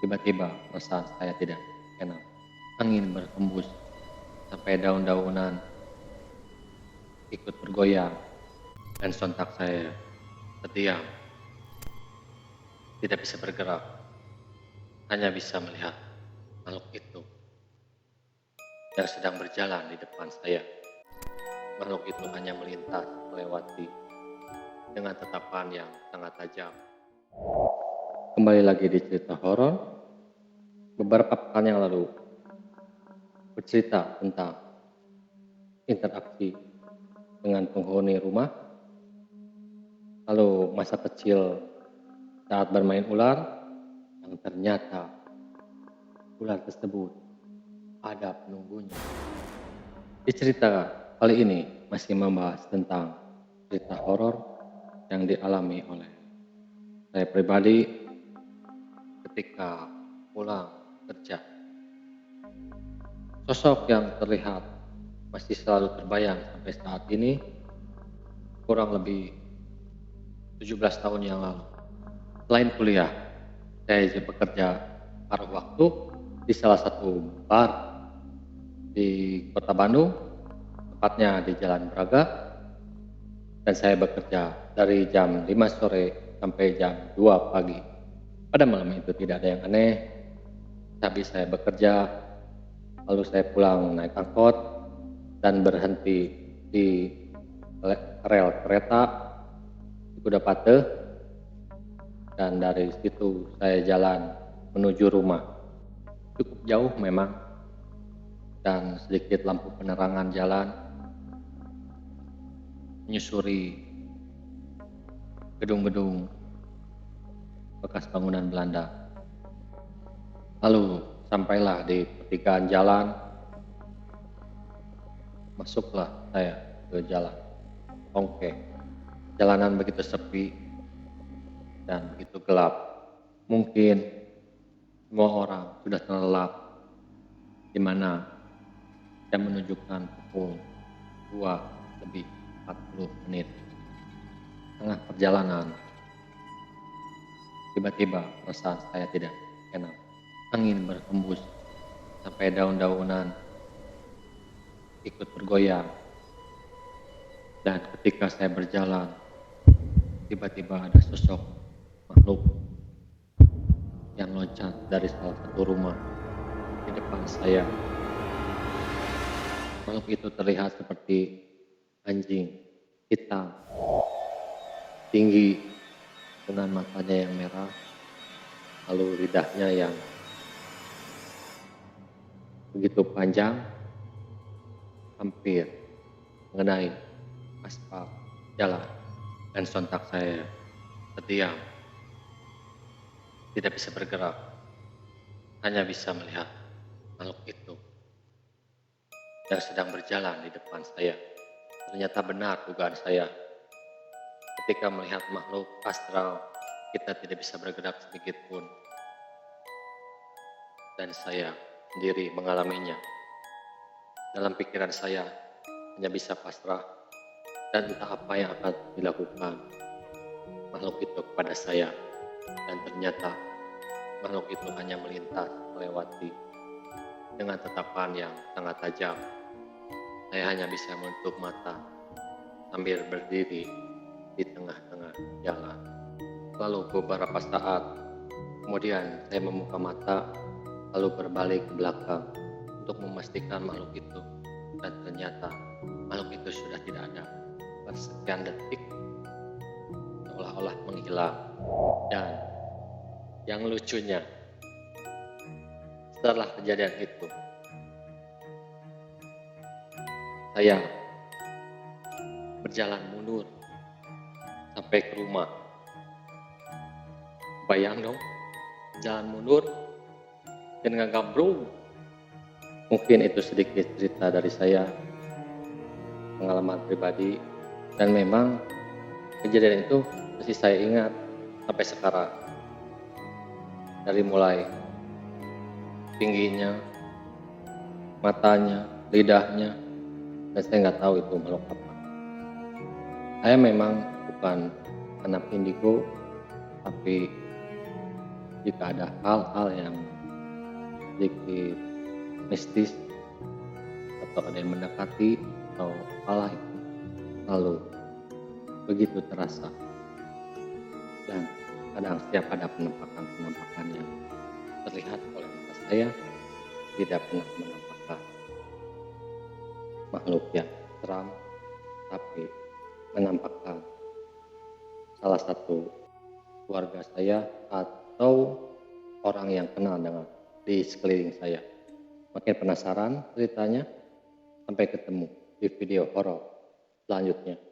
Tiba-tiba perasaan saya tidak enak. Angin berhembus sampai daun-daunan ikut bergoyang dan sontak saya terdiam, tidak bisa bergerak, hanya bisa melihat makhluk itu yang sedang berjalan di depan saya. Makhluk itu hanya melintas melewati dengan tatapan yang sangat tajam. Kembali lagi di cerita horor. Beberapa pekan yang lalu bercerita tentang interaksi dengan penghuni rumah, lalu masa kecil saat bermain ular yang ternyata ular tersebut ada penunggunya. Di cerita kali ini masih membahas tentang cerita horor yang dialami oleh saya pribadi ketika pulang kerja. Sosok yang terlihat masih selalu terbayang sampai saat ini, kurang lebih 17 tahun yang lalu. Selain kuliah, saya juga bekerja paruh waktu di salah satu bar di kota Bandung, tepatnya di Jalan Braga, dan saya bekerja dari jam 5 sore sampai jam 2 pagi. Pada malam itu tidak ada yang aneh, habis saya bekerja, lalu saya pulang naik angkot dan berhenti di rel kereta di Kuda Pateh, dan dari situ saya jalan menuju rumah. Cukup jauh memang, dan sedikit lampu penerangan jalan menyusuri gedung-gedung bekas bangunan Belanda. Lalu sampailah di pertigaan jalan, masuklah saya ke jalan Ongke. Jalanan begitu sepi dan begitu gelap. Mungkin semua orang sudah terlelap, di mana jam menunjukkan pukul 2 lebih 40 menit. Tengah perjalanan, tiba-tiba perasaan saya tidak enak. Angin berhembus sampai daun-daunan ikut bergoyang. Dan ketika saya berjalan, tiba-tiba ada sosok makhluk yang loncat dari salah satu rumah di depan saya. Makhluk itu terlihat seperti anjing hitam, tinggi, dengan matanya yang merah, lalu lidahnya yang begitu panjang, hampir mengenai aspal jalan, dan sontak saya terdiam, tidak bisa bergerak, hanya bisa melihat makhluk itu yang sedang berjalan di depan saya. Ternyata benar dugaan saya, ketika melihat makhluk astral, kita tidak bisa bergerak sedikit pun, dan saya sendiri mengalaminya. Dalam pikiran saya hanya bisa pasrah dan entah apa yang akan dilakukan makhluk itu kepada saya. Dan ternyata makhluk itu hanya melintas melewati dengan tatapan yang sangat tajam. Saya hanya bisa menutup mata sambil berdiri di tengah-tengah jalan. Lalu beberapa saat kemudian saya membuka mata, lalu berbalik ke belakang untuk memastikan makhluk itu, dan ternyata makhluk itu sudah tidak ada. Persekian detik seolah-olah menghilang. Dan yang lucunya, setelah kejadian itu, saya berjalan mundur sampai ke rumah. Bayang dong, jalan mundur dengan gambrung. Mungkin itu sedikit cerita dari saya, pengalaman pribadi, dan memang kejadian itu masih saya ingat sampai sekarang. Dari mulai tingginya, matanya, lidahnya, dan saya nggak tahu itu makhluk apa. Saya memang bukan anak indigo, tapi jika ada hal-hal yang sedikit mistis atau ada yang mendekati atau apalah itu, lalu begitu terasa. Dan kadang setiap ada penampakan-penampakan yang terlihat oleh mata saya, tidak pernah menampakkan makhluk yang seram, tapi menampakkan salah satu keluarga saya atau orang yang kenal dengan di sekeliling saya. Makin penasaran ceritanya, sampai ketemu di video horor selanjutnya.